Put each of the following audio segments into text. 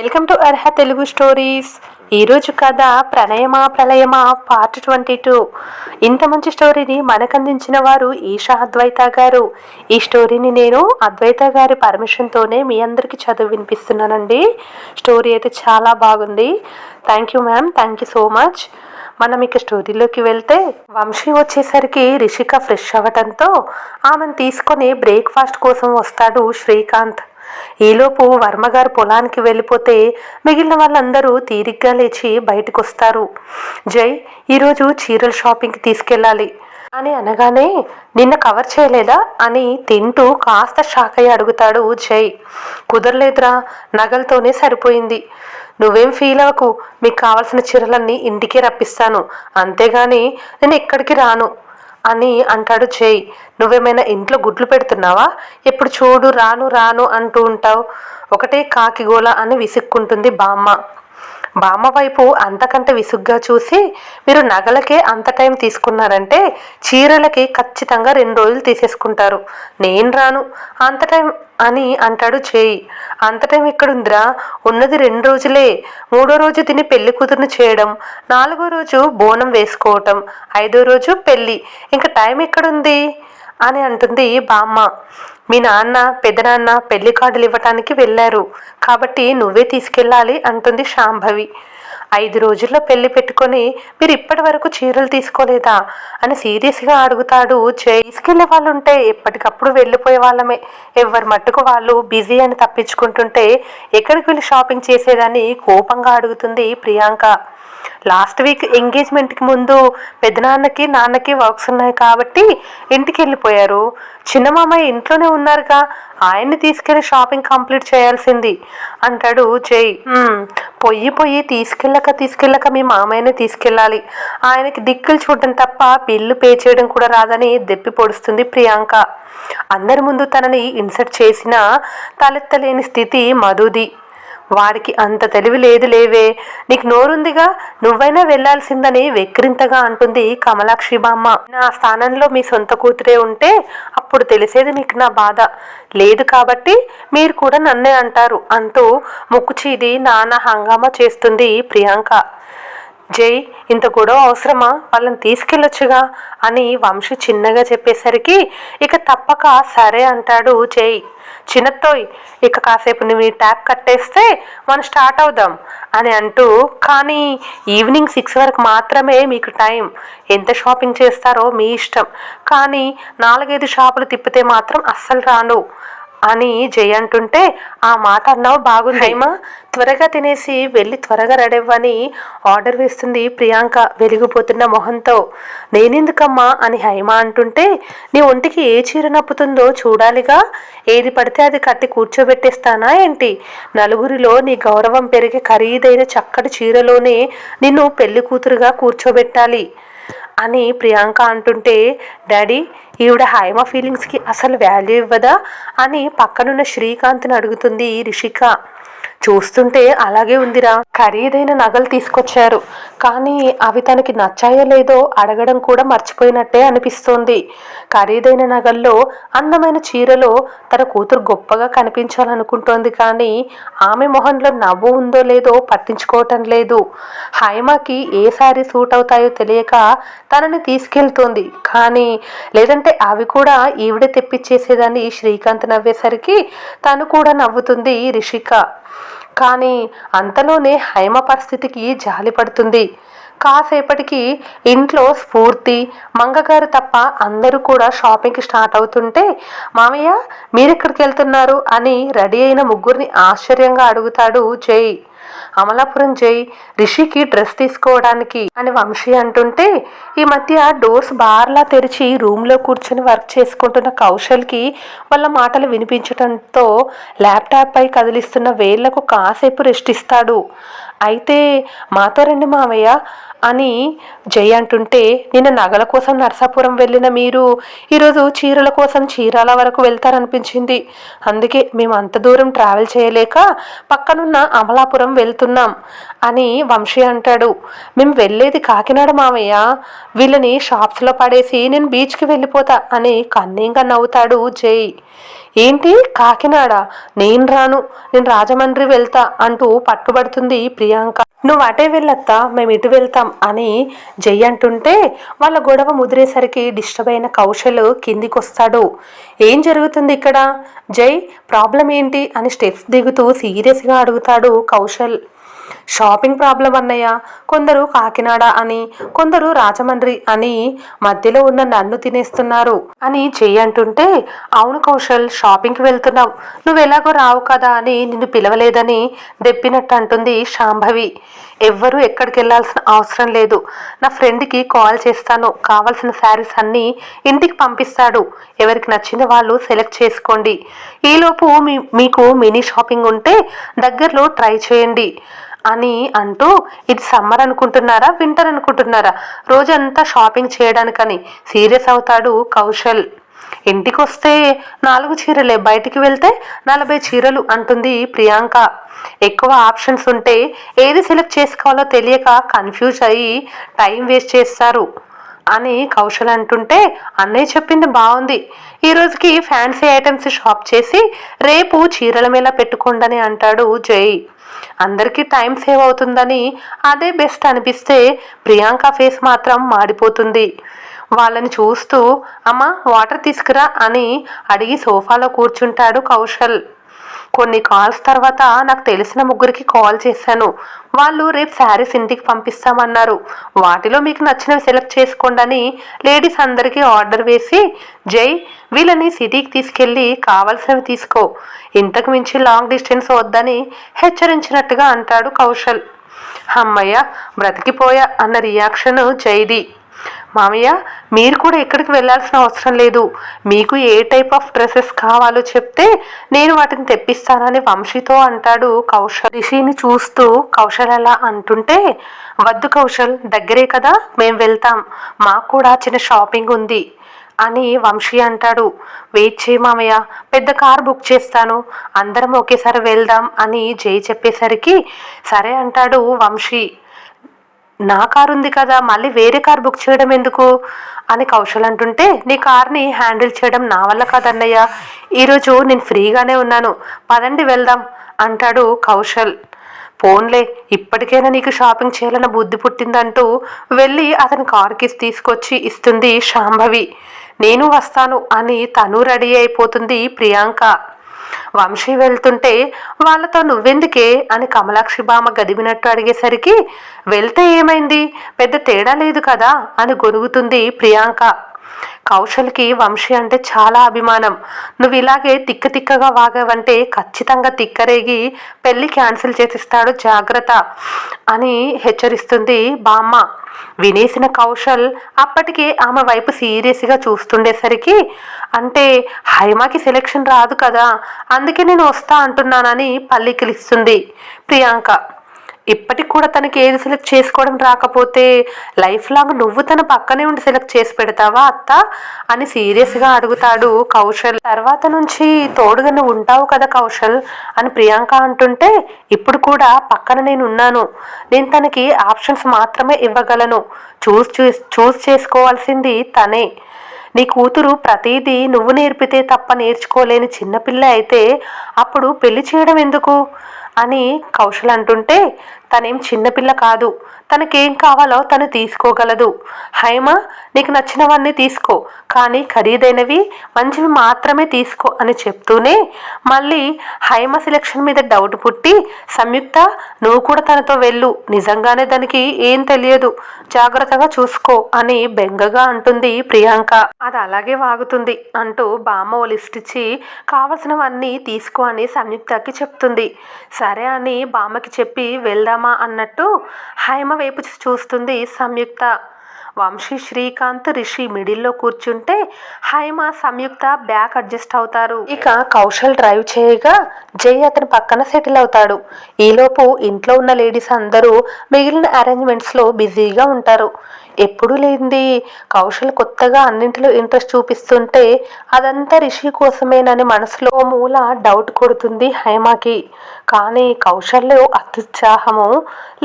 Welcome to Arha Telugu stories. ఈరోజు కథ ప్రణయమా ప్రళయమా part 22. ఇంత మంచి స్టోరీని మనకందించిన వారు ఈషా అద్వైత గారు. ఈ స్టోరీని నేను అద్వైత గారి పర్మిషన్తోనే మీ అందరికీ చదువు వినిపిస్తున్నానండి. స్టోరీ అయితే చాలా బాగుంది. Thank you ma'am, thank you so much. మనం ఇక స్టోరీలోకి వెళ్తే, వంశీ వచ్చేసరికి రిషిక ఫ్రెష్ అవ్వటంతో ఆమెను తీసుకొని బ్రేక్ఫాస్ట్ కోసం వస్తాడు శ్రీకాంత్. ఈలోపు వర్మగారు పొలానికి వెళ్ళిపోతే మిగిలిన వాళ్ళందరూ తీరిగ్గా లేచి బయటకు వస్తారు. జై, ఈరోజు చీరల షాపింగ్కి తీసుకెళ్ళాలి అని అనగానే, నిన్న కవర్ చేయలేదా అని తింటూ కాస్త షాక్ అయ్యి అడుగుతాడు జై. కుదరలేదురా, నగలతోనే సరిపోయింది. నువ్వేం ఫీల్ అవ్వకు, మీకు కావాల్సిన చీరలన్నీ ఇంటికే రప్పిస్తాను, అంతేగాని నేను ఎక్కడికి రాను అని అంటాడు జై. నువ్వేమైనా ఇంట్లో గుడ్లు పెడుతున్నావా? ఎప్పుడు చూడు రాను రాను అంటూ ఉంటావు, ఒకటే కాకిగోల అని విసుక్కుంటుంది బామ్మ. బామ్మ వైపు అంతకంటే విసుగ్గా చూసి, మీరు నగలకే అంత టైం తీసుకున్నారంటే చీరలకి ఖచ్చితంగా 2 రోజులు తీసేసుకుంటారు. నేను రాను అంత టైం అని అంటాడు చేయి. అంత టైం ఎక్కడుందిరా, ఉన్నది 2 రోజులే. 3వ రోజు తిని పెళ్లి కూతురుని చేయడం, 4వ రోజు బోనం వేసుకోవటం, 5వ రోజు పెళ్ళి, ఇంకా టైం ఎక్కడుంది అని అంటుంది బామ్మ. మీ నాన్న పెద్దనాన్న పెళ్లి కార్డులు ఇవ్వటానికి వెళ్ళారు కాబట్టి నువ్వే తీసుకెళ్ళాలి అంటుంది శాంభవి. 5 రోజుల్లో పెళ్లి పెట్టుకొని మీరు ఇప్పటి వరకు చీరలు తీసుకోలేదా అని సీరియస్గా అడుగుతాడు జై. తీసుకెళ్లే వాళ్ళు ఉంటే ఎప్పటికప్పుడు వెళ్ళిపోయే వాళ్ళమే, ఎవరి మట్టుకు వాళ్ళు బిజీ అని తప్పించుకుంటుంటే ఎక్కడికి వెళ్ళి షాపింగ్ చేసేదని కోపంగా అడుగుతుంది ప్రియాంక. లాస్ట్ వీక్ ఎంగేజ్మెంట్కి ముందు పెద్దనాన్నకి నాన్నకి వర్క్స్ ఉన్నాయి కాబట్టి ఇంటికి వెళ్ళిపోయారు. చిన్న మామయ్య ఇంట్లోనే ఉన్నారుగా, ఆయన్ని తీసుకెళ్లి షాపింగ్ కంప్లీట్ చేయాల్సింది అంటాడు జై. పొయ్యి తీసుకెళ్ళక మీ మామయ్యనే తీసుకెళ్ళాలి, ఆయనకి దిక్కులు చూడడం తప్ప బిల్లు పే చేయడం కూడా రాదని దెప్పి పొడుస్తుంది ప్రియాంక. అందరి ముందు తనని ఇన్సల్ట్ చేసినా తలెత్తలేని స్థితి మధుది. వాడికి అంత తెలివి లేదు లేవే, నీకు నోరుందిగా, నువ్వైనా వెళ్లాల్సిందని వెక్కిరింతగా అంటుంది కమలాక్షి బామ్మ. నా స్థానంలో మీ సొంత కూతురే ఉంటే అప్పుడు తెలిసేది మీకు నా బాధ, లేదు కాబట్టి మీరు కూడా నన్నే అంటారు అంటూ ముక్కుచీది నానా హంగామా చేస్తుంది ప్రియాంక. జై, ఇంత గొడవ అవసరమా, వాళ్ళని తీసుకెళ్ళొచ్చుగా అని వంశీ చిన్నగా చెప్పేసరికి ఇక తప్పక సరే అంటాడు జై. చిన్నత్తోయ్, ఇక కాసేపు నువ్వు ట్యాప్ కట్టేస్తే మనం స్టార్ట్ అవుదాం అని అంటూ, కానీ ఈవినింగ్ 6 వరకు మాత్రమే మీకు టైం, ఎంత షాపింగ్ చేస్తారో మీ ఇష్టం, కానీ 4-5 షాపులు తిప్పితే మాత్రం అస్సలు రాను అని జై అంటుంటే, ఆ మాట అన్నావు బాగుంది హైమా, త్వరగా తినేసి వెళ్ళి త్వరగా రెడవ్వని ఆర్డర్ వేస్తుంది ప్రియాంక వెలిగిపోతున్న మొహంతో. నేనెందుకమ్మా అని హైమా అంటుంటే, నీ ఒంటికి ఏ చీర నప్పుతుందో చూడాలిగా, ఏది పడితే అది కట్టి కూర్చోబెట్టేస్తానా ఏంటి? నలుగురిలో నీ గౌరవం పెరిగే ఖరీదైన చక్కటి చీరలోనే నిన్ను పెళ్లి కూతురుగా కూర్చోబెట్టాలి అని ప్రియాంక అంటుంటే, డాడీ, ఈవిడ హైమ ఫీలింగ్స్కి అసలు వాల్యూ ఇవ్వదా అని పక్కనున్న శ్రీకాంత్ని అడుగుతుంది రిషిక. చూస్తుంటే అలాగే ఉందిరా, ఖరీదైన నగలు తీసుకొచ్చారు కానీ అవి తనకి నచ్చాయో లేదో అడగడం కూడా మర్చిపోయినట్టే అనిపిస్తోంది. ఖరీదైన నగల్లో అందమైన చీరలో తన కూతురు గొప్పగా కనిపించాలనుకుంటోంది కానీ ఆమె మొహంలో నవ్వు ఉందో లేదో పట్టించుకోవటం లేదు. హైమాకి ఏ శారీ సూట్ అవుతాయో తెలియక తనని తీసుకెళ్తోంది, కానీ లేదంటే అవి కూడా ఈవిడే తెప్పించేసేదని శ్రీకాంత్ నవ్వేసరికి తను కూడా నవ్వుతుంది రిషిక. కానీ అంతలోనే హైమ పరిస్థితికి జాలి పడుతుంది. కాసేపటికి ఇంట్లో స్ఫూర్తి, మంగగారు తప్ప అందరూ కూడా షాపింగ్కి స్టార్ట్ అవుతుంటే, మామయ్య మీరెక్కడికి వెళ్తున్నారు అని రెడీ అయిన ముగ్గురిని ఆశ్చర్యంగా అడుగుతాడు జై. అమలాపురం జై, రిషికి డ్రెస్ తీసుకోవడానికి అని వంశీ అంటుంటే, ఈ మధ్య డోర్స్ బార్లా తెరిచి రూమ్లో కూర్చొని వర్క్ చేసుకుంటున్న కౌశల్కి వాళ్ళ మాటలు వినిపించడంతో ల్యాప్టాప్ పై కదిలిస్తున్న వేళ్లకు కాసేపు రెస్ట్ ఇస్తాడు. అయితే మాతో రండి మామయ్య అని జై అంటుంటే, నిన్న నగల కోసం నరసాపురం వెళ్ళిన మీరు ఈరోజు చీరల కోసం చీరాల వరకు వెళ్తారనిపించింది. అందుకే మేము అంత దూరం ట్రావెల్ చేయలేక పక్కనున్న అమలాపురం వెళ్తున్నాం అని వంశీ అంటాడు. మేము వెళ్ళేది కాకినాడ మామయ్య, వీళ్ళని షాప్స్లో పడేసి నేను బీచ్కి వెళ్ళిపోతా అని కన్నీంగా నవ్వుతాడు జై. ఏంటి కాకినాడ? నేను రాను, నేను రాజమండ్రి వెళ్తా అంటూ పట్టుబడుతుంది ప్రియాంక. నువ్వు అటే వెళ్ళత్తా, మేము ఇటు వెళ్తాం అని జై అంటుంటే, వాళ్ళ గొడవ ముదిరేసరికి డిస్టర్బ్ అయిన కౌశల్ కిందికి వస్తాడు. ఏం జరుగుతుంది ఇక్కడ? జై ప్రాబ్లం ఏంటి అని స్టెప్స్ దిగుతూ సీరియస్గా అడుగుతాడు కౌశల్. షాపింగ్ ప్రాబ్లం అన్నయ్య, కొందరు కాకినాడ అని కొందరు రాజమండ్రి అని మధ్యలో ఉన్న నన్ను తినేస్తున్నారు అని జై అంటుంటే, అవును కౌశల్ షాపింగ్కి వెళ్తున్నావు, నువ్వు ఎలాగో రావు కదా అని నిన్ను పిలవలేదని దెప్పినట్టు అంటుంది శాంభవి. ఎవ్వరూ ఎక్కడికి వెళ్ళాల్సిన అవసరం లేదు, నా ఫ్రెండ్కి కాల్ చేస్తాను, కావాల్సిన శారీస్ అన్నీ ఇంటికి పంపిస్తాడు, ఎవరికి నచ్చిన వాళ్ళు సెలెక్ట్ చేసుకోండి, ఈలోపు మీకు మినీ షాపింగ్ ఉంటే దగ్గరలో ట్రై చేయండి అని అంటూ, ఇది సమ్మర్ అనుకుంటున్నారా వింటర్ అనుకుంటున్నారా, రోజంతా షాపింగ్ చేయడానికని సీరియస్ అవుతాడు కౌశల్. ఇంటికి వస్తే 4 చీరలే, బయటికి వెళ్తే 40 చీరలు అంటుంది ప్రియాంక. ఎక్కువ ఆప్షన్స్ ఉంటే ఏది సెలెక్ట్ చేసుకోవాలో తెలియక కన్ఫ్యూజ్ అయ్యి టైం వేస్ట్ చేస్తారు అని కౌశల్ అంటుంటే, అన్నయ్య చెప్పింది బాగుంది, ఈ రోజుకి ఫ్యాన్సీ ఐటమ్స్ షాప్ చేసి రేపు చీరల మీద పెట్టుకోండి అంటాడు జై. అందరికీ టైం సేవ్ అవుతుందని అదే బెస్ట్ అనిపిస్తే ప్రియాంక ఫేస్ మాత్రం మాడిపోతుంది. వాళ్ళని చూస్తూ అమ్మ వాటర్ తీసుకురా అని అడిగి సోఫాలో కూర్చుంటాడు కౌశల్. కొన్ని కాల్స్ తర్వాత నాకు తెలిసిన 3కి కాల్ చేశాను, వాళ్ళు రేపు శారీస్ ఇంటికి పంపిస్తామన్నారు, వాటిలో మీకు నచ్చినవి సెలెక్ట్ చేసుకోండి అని లేడీస్ అందరికీ ఆర్డర్ వేసి, జై వీళ్ళని సిటీకి తీసుకెళ్ళి కావాల్సినవి తీసుకో, ఇంతకు మించి లాంగ్ డిస్టెన్స్ వద్దని హెచ్చరించినట్టుగా అంటాడు కౌశల్. అమ్మయ్య బ్రతికిపోయా అన్న రియాక్షన్ జైది. మామయ్య మీరు కూడా ఎక్కడికి వెళ్ళాల్సిన అవసరం లేదు, మీకు ఏ టైప్ ఆఫ్ డ్రెస్సెస్ కావాలో చెప్తే నేను వాటిని తెప్పిస్తానని వంశీతో అంటాడు కౌశల్. రిషిని చూస్తూ కౌశల్ అలా అంటుంటే, వద్దు కౌశల్ దగ్గరే కదా మేం వెళ్తాం, మాకు కూడా చిన్న షాపింగ్ ఉంది అని వంశీ అంటాడు. వెయిట్ చేయి మామయ్య, పెద్ద కార్ బుక్ చేస్తాను, అందరం ఒకేసారి వెళ్దాం అని జై చెప్పేసరికి సరే అంటాడు వంశీ. నా కారు ఉంది కదా, మళ్ళీ వేరే కార్ బుక్ చేయడం ఎందుకు అని కౌశల్ అంటుంటే, నీ కార్ని హ్యాండిల్ చేయడం నా వల్ల కాదన్నయ్య, ఈరోజు నేను ఫ్రీగానే ఉన్నాను, పదండి వెళ్దాం అంటాడు కౌశల్. ఫోన్లే ఇప్పటికైనా నీకు షాపింగ్ చేయాలన్న బుద్ధి పుట్టిందంటూ వెళ్ళి అతని కార్కి తీసుకొచ్చి ఇస్తుంది శాంభవి. నేను వస్తాను అని తను రెడీ అయిపోతుంది ప్రియాంక. వంశీ వెళ్తుంటే వాళ్ళతో నువ్వెందుకే అని కమలాక్షి బామ్మ గదివినట్టు అడిగేసరికి, వెళ్తే ఏమైంది, పెద్ద తేడా లేదు కదా అని గొనుగుతుంది ప్రియాంక. కౌశల్కి వంశీ అంటే చాలా అభిమానం, నువ్వు ఇలాగే తిక్కగా వాగావంటే ఖచ్చితంగా తిక్కరేగి పెళ్లి క్యాన్సిల్ చేసిస్తాడు, జాగ్రత్త అని హెచ్చరిస్తుంది బామ్మ. వినేసిన కౌశల్ అప్పటికే ఆమె వైపు సీరియస్గా చూస్తుండేసరికి, అంటే హైమాకి సెలెక్షన్ రాదు కదా, అందుకే నేను వస్తా అంటున్నానని పల్లికిలిస్తుంది ప్రియాంక. ఇప్పటికి కూడా తనకి ఏది సెలెక్ట్ చేసుకోవడం రాకపోతే లైఫ్ లాంగ్ నువ్వు తన పక్కనే ఉండి సెలెక్ట్ చేసి పెడతావా అత్త అని సీరియస్గా అడుగుతాడు కౌశల్. తర్వాత నుంచి తోడుగా నువ్వు ఉంటావు కదా కౌశల్ అని ప్రియాంక అంటుంటే, ఇప్పుడు కూడా పక్కన నేను ఉన్నాను, నేను తనకి ఆప్షన్స్ మాత్రమే ఇవ్వగలను, చూస్ చేసుకోవాల్సింది తనే, నీ కూతురు ప్రతిదీ నువ్వు నేర్పితే తప్ప నేర్చుకోలేని చిన్నపిల్ల అయితే అప్పుడు పెళ్లి చేయడం ఎందుకు అని కౌశల్ అంటుంటే, తనేం చిన్నపిల్ల కాదు, తనకేం కావాలో తను తీసుకోగలదు, హైమ నీకు నచ్చినవన్నీ తీసుకో, కానీ ఖరీదైనవి మంచివి మాత్రమే తీసుకో అని చెప్తూనే మళ్ళీ హైమ సెలెక్షన్ మీద డౌట్ పుట్టి, సంయుక్త నువ్వు కూడా తనతో వెళ్ళు, నిజంగానే దానికి ఏం తెలియదు, జాగ్రత్తగా చూసుకో అని బెంగగా అంటుంది ప్రియాంక. అది అలాగే వాగుతుంది అంటూ బామ్మ ఓ లిస్ట్ ఇచ్చి కావలసినవన్నీ తీసుకో అని సంయుక్తకి చెప్తుంది. సరే అని బామ్మకి చెప్పి వెళ్దామా అన్నట్టు హైమ వైపు చూస్తుంది సంయుక్త. వంశీ, శ్రీకాంత్, రిషి మిడిల్లో కూర్చుంటే హైమ, సంయుక్త బ్యాక్ అడ్జస్ట్ అవుతారు. ఇక కౌశల్ డ్రైవ్ చేయగా జై అతని పక్కన సెటిల్ అవుతాడు. ఈలోపు ఇంట్లో ఉన్న లేడీస్ అందరూ మిగిలిన అరేంజ్మెంట్స్లో బిజీగా ఉంటారు. ఎప్పుడూ లేనిది కౌశల్ కొత్తగా అన్నింటిలో ఇంట్రెస్ట్ చూపిస్తుంటే అదంతా రిషి కోసమేనని మనసులో మూల డౌట్ కొడుతుంది హైమాకి. కానీ కౌశల్లో అత్యుత్సాహము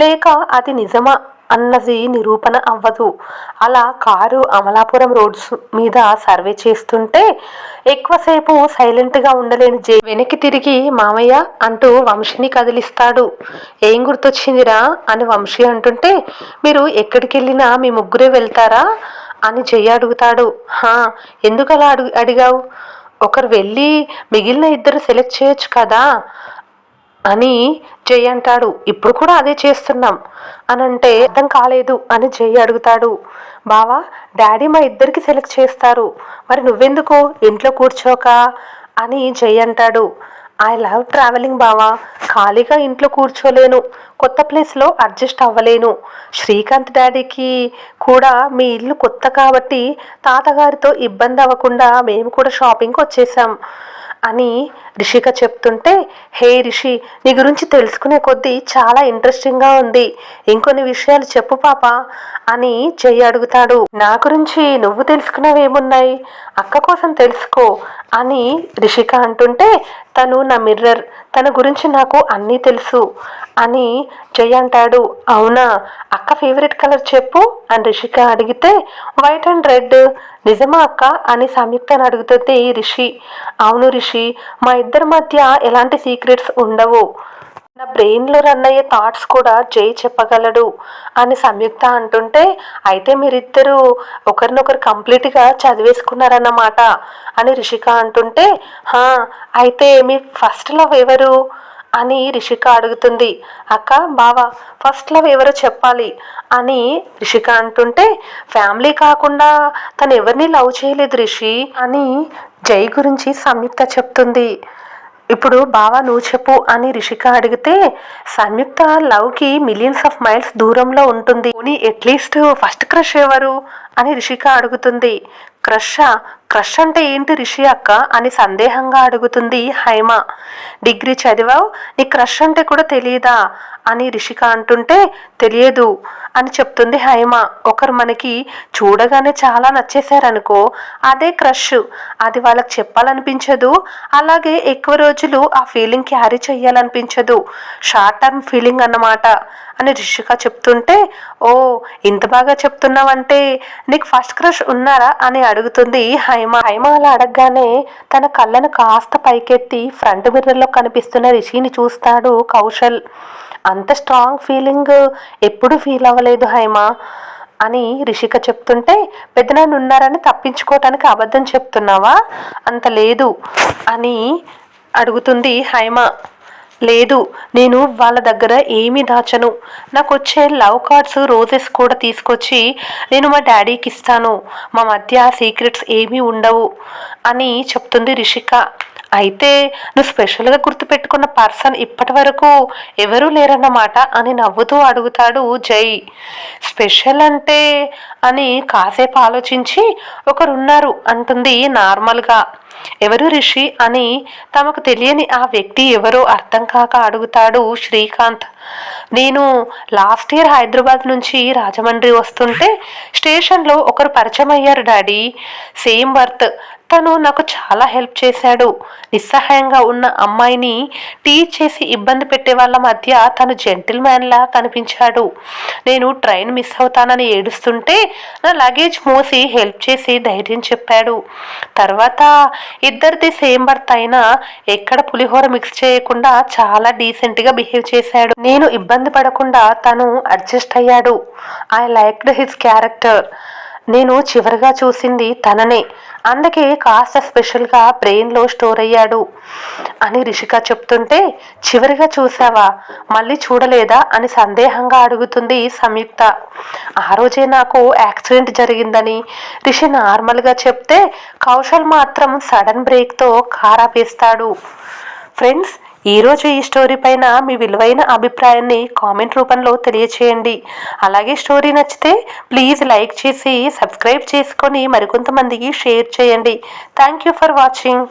లేక అది నిజమా అన్నది నిరూపణ అవ్వదు. అలా కారు అమలాపురం రోడ్స్ మీద సర్వే చేస్తుంటే ఎక్కువసేపు సైలెంట్గా ఉండలేని జే వెనక్కి తిరిగి మామయ్య అంటూ వంశీని కదిలిస్తాడు. ఏం గుర్తొచ్చిందిరా అని వంశీ అంటుంటే, మీరు ఎక్కడికి వెళ్ళినా మీ ముగ్గురే వెళ్తారా అని జయ అడుగుతాడు. హా, ఎందుకు అలా అడిగావు? ఒకరు వెళ్ళి మిగిలిన ఇద్దరు సెలెక్ట్ చేయొచ్చు కదా అని జై అంటాడు. ఇప్పుడు కూడా అదే చేస్తున్నాం అని అంటే అర్థం కాలేదు అని జై అడుగుతాడు. బావా, డాడీ మా ఇద్దరికి సెలెక్ట్ చేస్తారు, మరి నువ్వెందుకు ఇంట్లో కూర్చోక అని జై అంటాడు. ఐ లవ్ ట్రావెలింగ్ బావా, ఖాళీగా ఇంట్లో కూర్చోలేను, కొత్త ప్లేస్లో అడ్జస్ట్ అవ్వలేను. శ్రీకాంత్ డాడీకి కూడా మీ ఇల్లు కొత్త కాబట్టి తాతగారితో ఇబ్బంది అవ్వకుండా మేము కూడా షాపింగ్కి వచ్చేసాం అని రిషిక చెప్తుంటే, హే రిషి, నీ గురించి తెలుసుకునే కొద్దీ చాలా ఇంట్రెస్టింగ్గా ఉంది, ఇంకొన్ని విషయాలు చెప్పు పాప అని జై అడుగుతాడు. నా గురించి నువ్వు తెలుసుకున్నవేమున్నాయి, అక్క కోసం తెలుసుకో అని రిషిక అంటుంటే, తను నా మిర్రర్, తన గురించి నాకు అన్నీ తెలుసు అని జై అంటాడు. అవునా, అక్క ఫేవరెట్ కలర్ చెప్పు అని రిషిక అడిగితే వైట్ అండ్ రెడ్. నిజమా అక్క అని సంయుక్తను అడుగుతుంది రిషి. అవును రిషి, మా ఇద్దరి మధ్య ఎలాంటి సీక్రెట్స్ ఉండవు, నా బ్రెయిన్లో రన్ అయ్యే థాట్స్ కూడా జై చెప్పగలడు అని సంయుక్త అంటుంటే, అయితే మీరిద్దరూ ఒకరినొకరు కంప్లీట్గా చదివేసుకున్నారన్నమాట అని రిషిక అంటుంటే, హా, అయితే మీ ఫస్ట్ లవ్ ఎవరు అని రిషిక అడుగుతుంది. అక్క, బావా, ఫస్ట్ లవ్ ఎవరో చెప్పాలి అని రిషిక అంటుంటే, ఫ్యామిలీ కాకుండా తను ఎవరిని లవ్ చేయలేదు రిషి అని జై గురించి సంయుక్త చెప్తుంది. ఇప్పుడు బావా నువ్వు చెప్పు అని రిషిక అడిగితే, సంయుక్త లవ్కి మిలియన్స్ ఆఫ్ మైల్స్ దూరంలో ఉంటుంది, పోనీ అట్లీస్ట్ ఫస్ట్ క్రష్ ఎవరు అని రిషిక అడుగుతుంది. క్రష్ అంటే ఏంటి రిషి అక్క అని సందేహంగా అడుగుతుంది హైమ. డిగ్రీ చదివావు, నీ క్రష్ అంటే కూడా తెలియదా అని రిషిక అంటుంటే, తెలియదు అని చెప్తుంది హైమ. ఒకరు మనకి చూడగానే చాలా నచ్చేశారనుకో, అదే క్రష్, అది వాళ్ళకి చెప్పాలనిపించదు, అలాగే ఎక్కువ రోజులు ఆ ఫీలింగ్ క్యారీ చేయాలనిపించదు, షార్ట్ టర్మ్ ఫీలింగ్ అన్నమాట అని రిషిక చెప్తుంటే, ఓ ఇంత బాగా చెప్తున్నావంటే నీకు ఫస్ట్ క్రష్ ఉన్నారా అని అడుగుతుంది హైమ. అలా అడగగానే తన కళ్ళను కాస్త పైకెత్తి ఫ్రంట్ మిర్రర్లో కనిపిస్తున్న రిషిని చూస్తాడు కౌశల్. అంత స్ట్రాంగ్ ఫీలింగ్ ఎప్పుడు ఫీల్ అవ్వలేదు హైమ అని రిషిక చెప్తుంటే, పెద్దనాన్న ఉన్నారని తప్పించుకోవటానికి అబద్ధం చెప్తున్నావా, అంత లేదు అని అడుగుతుంది హైమ. లేదు, నేను వాళ్ళ దగ్గర ఏమీ దాచను, నాకు వచ్చే లవ్ కార్డ్స్ రోజెస్ కూడా తీసుకొచ్చి నేను మా డాడీకి ఇస్తాను, మా మధ్య సీక్రెట్స్ ఏమీ ఉండవు అని చెప్తుంది రిషిక. అయితే నువ్వు స్పెషల్గా గుర్తుపెట్టుకున్న పర్సన్ ఇప్పటి వరకు ఎవరూ లేరన్నమాట అని నవ్వుతూ అడుగుతాడు జై. స్పెషల్ అంటే అని కాసేపు ఆలోచించి, ఒకరున్నారు అంటుంది నార్మల్గా. ఎవరు రిషి అని తమకు తెలియని ఆ వ్యక్తి ఎవరో అర్థం కాక అడుగుతాడు శ్రీకాంత్. నేను లాస్ట్ ఇయర్ హైదరాబాద్ నుంచి రాజమండ్రి వస్తుంటే స్టేషన్లో ఒకరు పరిచయం అయ్యారు డాడీ, సేమ్ బర్త్, తను నాకు చాలా హెల్ప్ చేశాడు, నిస్సహాయంగా ఉన్న అమ్మాయిని టీచ్ చేసి ఇబ్బంది పెట్టే వాళ్ళ మధ్య తను జెంటిల్మ్యాన్లా కనిపించాడు. నేను ట్రైన్ మిస్ అవుతానని ఏడుస్తుంటే నా లగేజ్ మోసి హెల్ప్ చేసి ధైర్యం చెప్పాడు. తర్వాత ఇద్దరిది సేమ్ బర్త్ అయినా ఎక్కడ పులిహోర మిక్స్ చేయకుండా చాలా డీసెంట్గా బిహేవ్ చేశాడు. నేను ఇబ్బంది పడకుండా తను అడ్జస్ట్ అయ్యాడు. I liked his character. నేను చివరిగా చూసింది తననే, అందుకే కాస్త స్పెషల్గా బ్రెయిన్లో స్టోర్ అయ్యాడు అని రిషిక చెప్తుంటే, చివరిగా చూసావా, మళ్ళీ చూడలేదా అని సందేహంగా అడుగుతుంది సంయుక్త. ఆ రోజే నాకు యాక్సిడెంట్ జరిగిందని రిషి నార్మల్గా చెప్తే కౌశల్ మాత్రం సడన్ బ్రేక్తో కార్ ఆపేస్తాడు. ఫ్రెండ్స్, ఈరోజు ఈ స్టోరీ పైన మీ విలువైన అభిప్రాయాన్ని కామెంట్ రూపంలో తెలియచేయండి. అలాగే స్టోరీ నచ్చితే ప్లీజ్ లైక్ చేసి సబ్స్క్రైబ్ చేసుకొని మరికొంతమందికి షేర్ చేయండి. Thank you for watching.